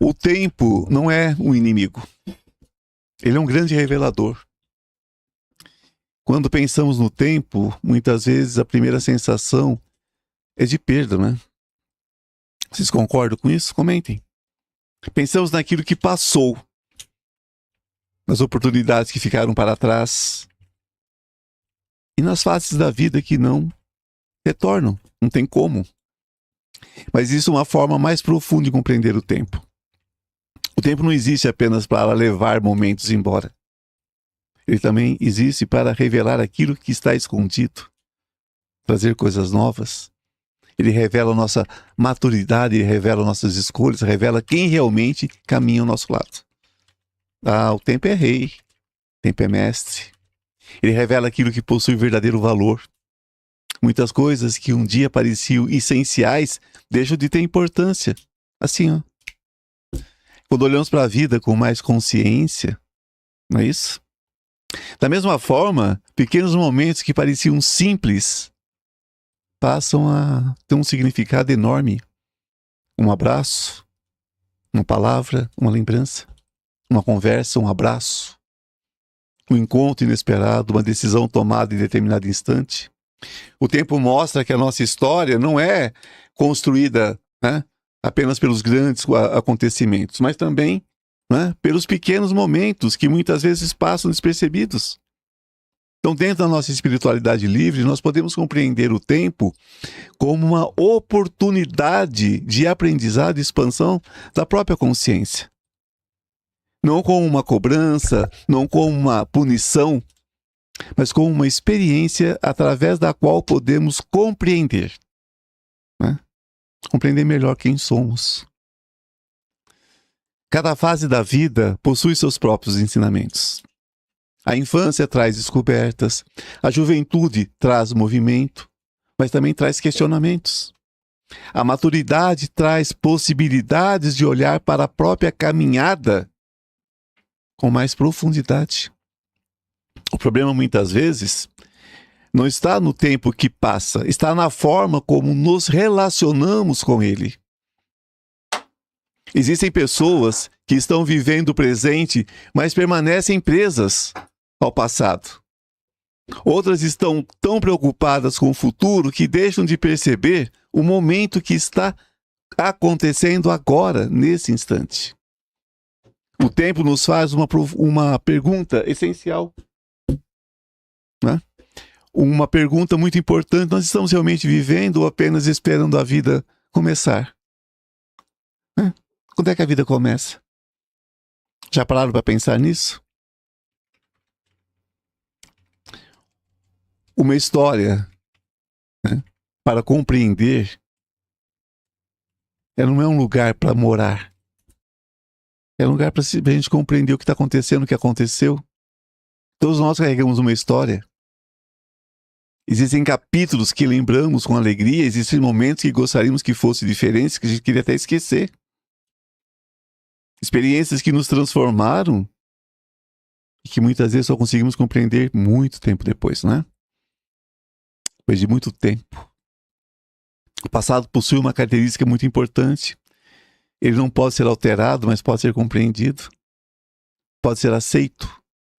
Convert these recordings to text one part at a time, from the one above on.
O tempo não é um inimigo. Ele é um grande revelador. Quando pensamos no tempo, muitas vezes a primeira sensação é de perda, né? Vocês concordam com isso? Comentem. Pensamos naquilo que passou, nas oportunidades que ficaram para trás e nas fases da vida que não retornam, não tem como. Mas isso é uma forma mais profunda de compreender o tempo. O tempo não existe apenas para levar momentos embora. Ele também existe para revelar aquilo que está escondido, trazer coisas novas. Ele revela a nossa maturidade, ele revela nossas escolhas, revela quem realmente caminha ao nosso lado. O tempo é rei, o tempo é mestre. Ele revela aquilo que possui verdadeiro valor. Muitas coisas que um dia pareciam essenciais deixam de ter importância. Assim, ó. Quando olhamos para a vida com mais consciência, não é isso? Da mesma forma, pequenos momentos que pareciam simples passam a ter um significado enorme. Um abraço, uma palavra, uma lembrança, uma conversa, um abraço, um encontro inesperado, uma decisão tomada em determinado instante. O tempo mostra que a nossa história não é construída, né, apenas pelos grandes acontecimentos, mas também, né, pelos pequenos momentos que muitas vezes passam despercebidos. Então, dentro da nossa espiritualidade livre, nós podemos compreender o tempo como uma oportunidade de aprendizado e expansão da própria consciência. Não como uma cobrança, não como uma punição, mas como uma experiência através da qual podemos compreender, né? Compreender melhor quem somos. Cada fase da vida possui seus próprios ensinamentos. A infância traz descobertas, a juventude traz movimento, mas também traz questionamentos. A maturidade traz possibilidades de olhar para a própria caminhada com mais profundidade. O problema, muitas vezes, não está no tempo que passa, está na forma como nos relacionamos com ele. Existem pessoas que estão vivendo o presente, mas permanecem presas ao passado. Outras estão tão preocupadas com o futuro que deixam de perceber o momento que está acontecendo agora, nesse instante. O tempo nos faz uma pergunta essencial, né? Uma pergunta muito importante: nós estamos realmente vivendo ou apenas esperando a vida começar? Quando é que a vida começa? Já pararam para pensar nisso? Uma história, né, para compreender, ela não é um lugar para morar. É um lugar para a gente compreender o que está acontecendo, o que aconteceu. Todos nós carregamos uma história. Existem capítulos que lembramos com alegria, existem momentos que gostaríamos que fossem diferentes, que a gente queria até esquecer. Experiências que nos transformaram e que muitas vezes só conseguimos compreender muito tempo depois, né? Depois de muito tempo. O passado possui uma característica muito importante. Ele não pode ser alterado, mas pode ser compreendido. Pode ser aceito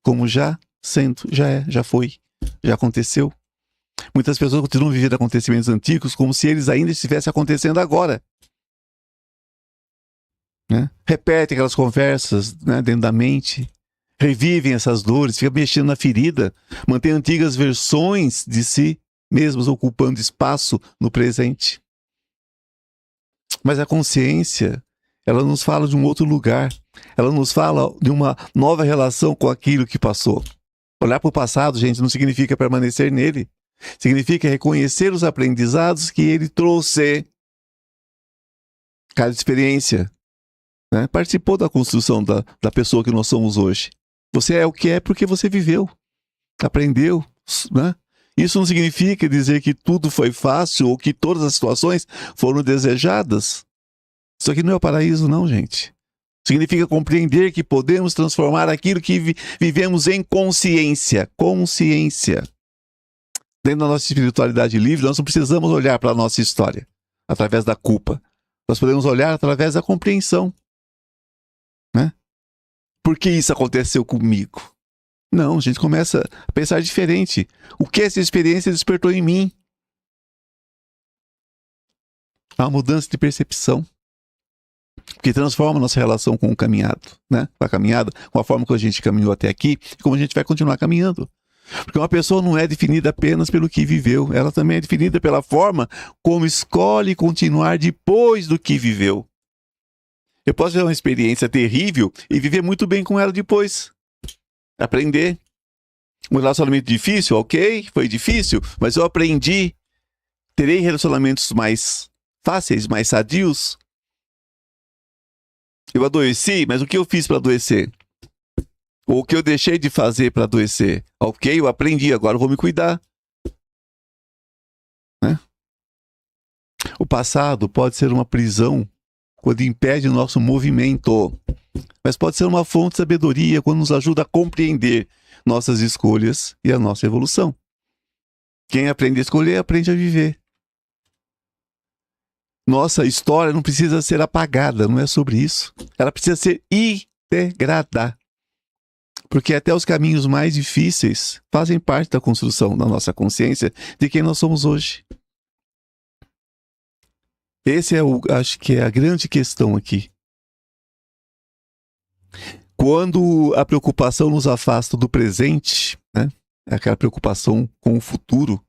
como já sendo, já é, já foi, já aconteceu. Muitas pessoas continuam vivendo acontecimentos antigos como se eles ainda estivessem acontecendo agora. Né? Repetem aquelas conversas, né, dentro da mente, revivem essas dores, ficam mexendo na ferida, mantêm antigas versões de si mesmos ocupando espaço no presente. Mas a consciência, ela nos fala de um outro lugar, ela nos fala de uma nova relação com aquilo que passou. Olhar para o passado, gente, não significa permanecer nele, significa reconhecer os aprendizados que ele trouxe. Cada experiência, né, participou da construção da pessoa que nós somos hoje. Você é o que é porque você viveu, aprendeu, né? Isso não significa dizer que tudo foi fácil ou que todas as situações foram desejadas. Isso aqui não é o paraíso, não, gente. Significa compreender que podemos transformar aquilo que vivemos em consciência. Consciência. Dentro da nossa espiritualidade livre, nós não precisamos olhar para a nossa história através da culpa. Nós podemos olhar através da compreensão. Por que isso aconteceu comigo? Não, a gente começa a pensar diferente. O que essa experiência despertou em mim? Há uma mudança de percepção que transforma a nossa relação com o caminhado, né? Com a caminhada, com a forma que a gente caminhou até aqui e como a gente vai continuar caminhando. Porque uma pessoa não é definida apenas pelo que viveu, ela também é definida pela forma como escolhe continuar depois do que viveu. Eu posso ter uma experiência terrível e viver muito bem com ela depois. Aprender. Um relacionamento difícil, ok, foi difícil, mas eu aprendi. Terei relacionamentos mais fáceis, mais sadios. Eu adoeci, mas o que eu fiz para adoecer? Ou o que eu deixei de fazer para adoecer? Ok, eu aprendi, agora eu vou me cuidar. Né? O passado pode ser uma prisão quando impede o nosso movimento, mas pode ser uma fonte de sabedoria quando nos ajuda a compreender nossas escolhas e a nossa evolução. Quem aprende a escolher, aprende a viver. Nossa história não precisa ser apagada, não é sobre isso. Ela precisa ser integrada. Porque até os caminhos mais difíceis fazem parte da construção da nossa consciência de quem nós somos hoje. Esse é acho que é a grande questão aqui. Quando a preocupação nos afasta do presente, né? É aquela preocupação com o futuro.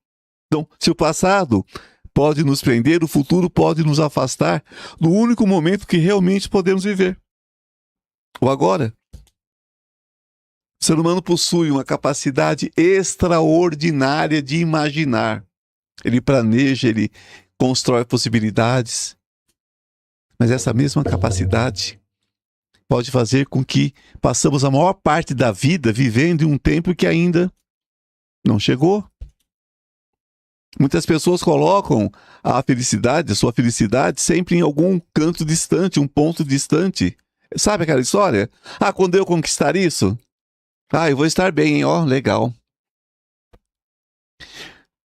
Então, se o passado pode nos prender, o futuro pode nos afastar do único momento que realmente podemos viver. O agora. O ser humano possui uma capacidade extraordinária de imaginar. Ele planeja, ele constrói possibilidades. Mas essa mesma capacidade pode fazer com que passamos a maior parte da vida vivendo em um tempo que ainda não chegou. Muitas pessoas colocam a felicidade, a sua felicidade, sempre em algum canto distante, um ponto distante. Sabe aquela história? Ah, quando eu conquistar isso? Ah, eu vou estar bem, hein? Ó, legal.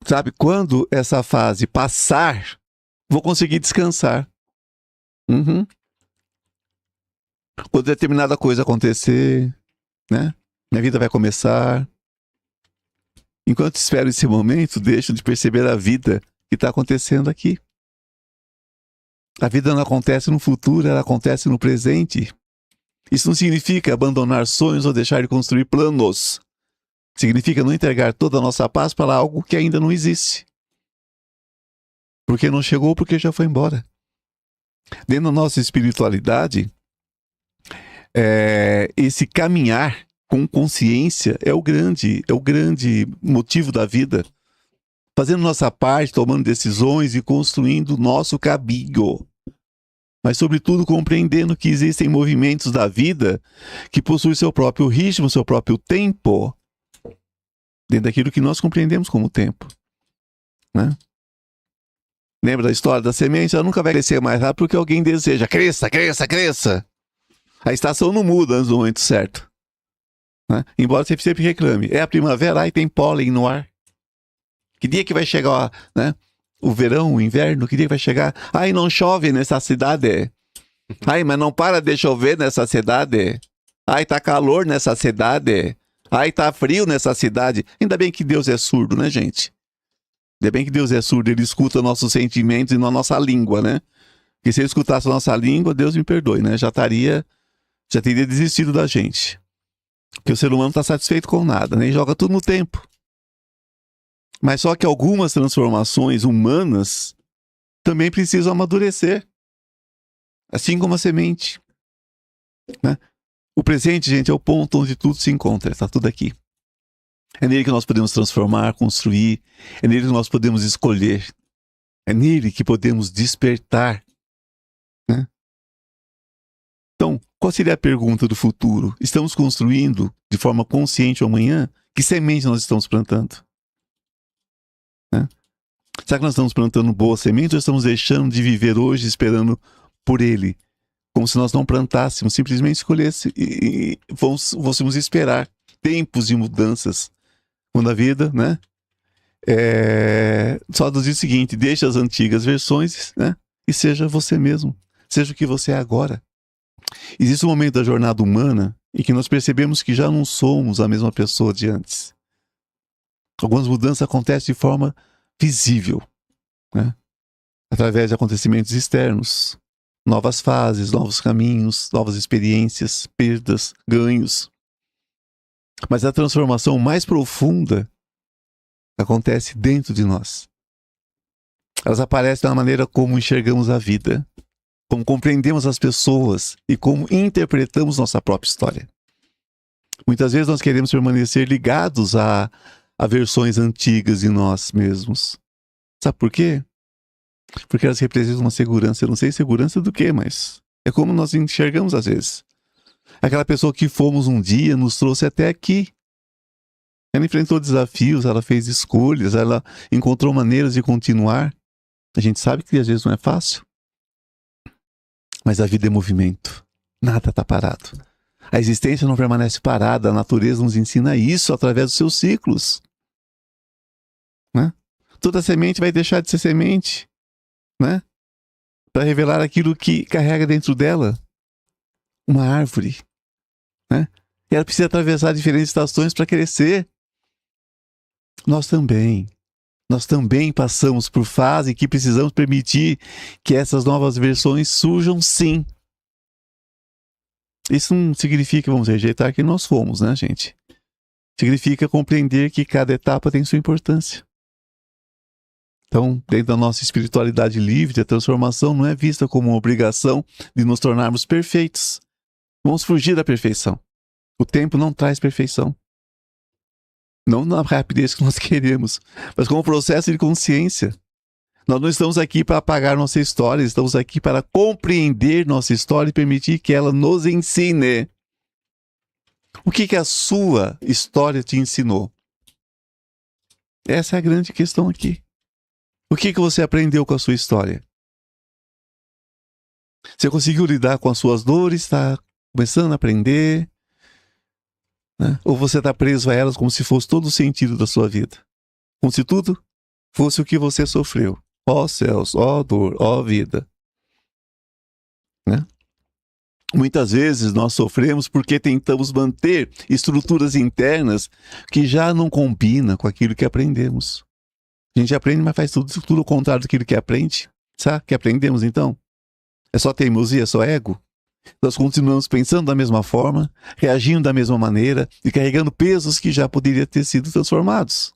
Sabe, quando essa fase passar, vou conseguir descansar. Uhum. Quando determinada coisa acontecer, né? Minha vida vai começar. Enquanto espero esse momento, deixo de perceber a vida que está acontecendo aqui. A vida não acontece no futuro, ela acontece no presente. Isso não significa abandonar sonhos ou deixar de construir planos. Significa não entregar toda a nossa paz para algo que ainda não existe. Porque não chegou, porque já foi embora. Dentro da nossa espiritualidade, esse caminhar com consciência é o grande motivo da vida. Fazendo nossa parte, tomando decisões e construindo o nosso caminho. Mas, sobretudo, compreendendo que existem movimentos da vida que possuem seu próprio ritmo, seu próprio tempo, dentro daquilo que nós compreendemos como tempo. Né? Lembra da história da semente? Ela nunca vai crescer mais rápido porque alguém deseja. Cresça, cresça, cresça! A estação não muda antes do momento certo. Né? Embora você sempre reclame. É a primavera, aí tem pólen no ar. Que dia que vai chegar, né? O verão, o inverno, que dia que vai chegar? Ai, não chove nessa cidade. Ai, mas não para de chover nessa cidade. Ai, tá calor nessa cidade. Ai, tá frio nessa cidade. Ainda bem que Deus é surdo, né, gente? Ainda bem que Deus é surdo, ele escuta nossos sentimentos e não a nossa língua, né? Porque se ele escutasse a nossa língua, Deus me perdoe, né? Já teria desistido da gente. Porque o ser humano não está satisfeito com nada, né? E joga tudo no tempo. Mas só que algumas transformações humanas também precisam amadurecer. Assim como a semente. Né? O presente, gente, é o ponto onde tudo se encontra. Está tudo aqui. É nele que nós podemos transformar, construir. É nele que nós podemos escolher. É nele que podemos despertar. Né? Então, qual seria a pergunta do futuro? Estamos construindo de forma consciente o amanhã? Que semente nós estamos plantando? Né? Será que nós estamos plantando boa semente ou estamos deixando de viver hoje esperando por ele? Como se nós não plantássemos, simplesmente escolhesse e fôssemos esperar tempos de mudanças. Quando a vida, né? Só diz o seguinte: deixe as antigas versões, né? E seja você mesmo. Seja o que você é agora. Existe um momento da jornada humana e que nós percebemos que já não somos a mesma pessoa de antes. Algumas mudanças acontecem de forma visível, né? Através de acontecimentos externos, novas fases, novos caminhos, novas experiências, perdas, ganhos. Mas a transformação mais profunda acontece dentro de nós. Elas aparecem na maneira como enxergamos a vida, como compreendemos as pessoas e como interpretamos nossa própria história. Muitas vezes nós queremos permanecer ligados a versões antigas de nós mesmos. Sabe por quê? Porque elas representam uma segurança. Eu não sei segurança do quê, mas é como nós enxergamos às vezes. Aquela pessoa que fomos um dia nos trouxe até aqui. Ela enfrentou desafios, ela fez escolhas, ela encontrou maneiras de continuar. A gente sabe que às vezes não é fácil. Mas a vida é movimento. Nada está parado. A existência não permanece parada. A natureza nos ensina isso através dos seus ciclos. Né? Toda semente vai deixar de ser semente, né? Para revelar aquilo que carrega dentro dela. Uma árvore. Né? E ela precisa atravessar diferentes estações para crescer. Nós também passamos por fase que precisamos permitir que essas novas versões surjam, sim. Isso não significa que vamos rejeitar quem nós fomos, né, gente? Significa compreender que cada etapa tem sua importância. Então, dentro da nossa espiritualidade livre, a transformação não é vista como uma obrigação de nos tornarmos perfeitos. Vamos fugir da perfeição. O tempo não traz perfeição. Não na rapidez que nós queremos, mas como processo de consciência. Nós não estamos aqui para apagar nossa história, estamos aqui para compreender nossa história e permitir que ela nos ensine. O que a sua história te ensinou? Essa é a grande questão aqui. O que você aprendeu com a sua história? Você conseguiu lidar com as suas dores? Está começando a aprender? Né? Ou você está preso a elas como se fosse todo o sentido da sua vida? Como se tudo fosse o que você sofreu. Ó céus, ó dor, ó vida. Né? Muitas vezes nós sofremos porque tentamos manter estruturas internas que já não combinam com aquilo que aprendemos. A gente aprende, mas faz tudo o contrário daquilo que aprende. Sabe o que aprendemos então? É só teimosia, é só ego? Nós continuamos pensando da mesma forma, reagindo da mesma maneira e carregando pesos que já poderiam ter sido transformados.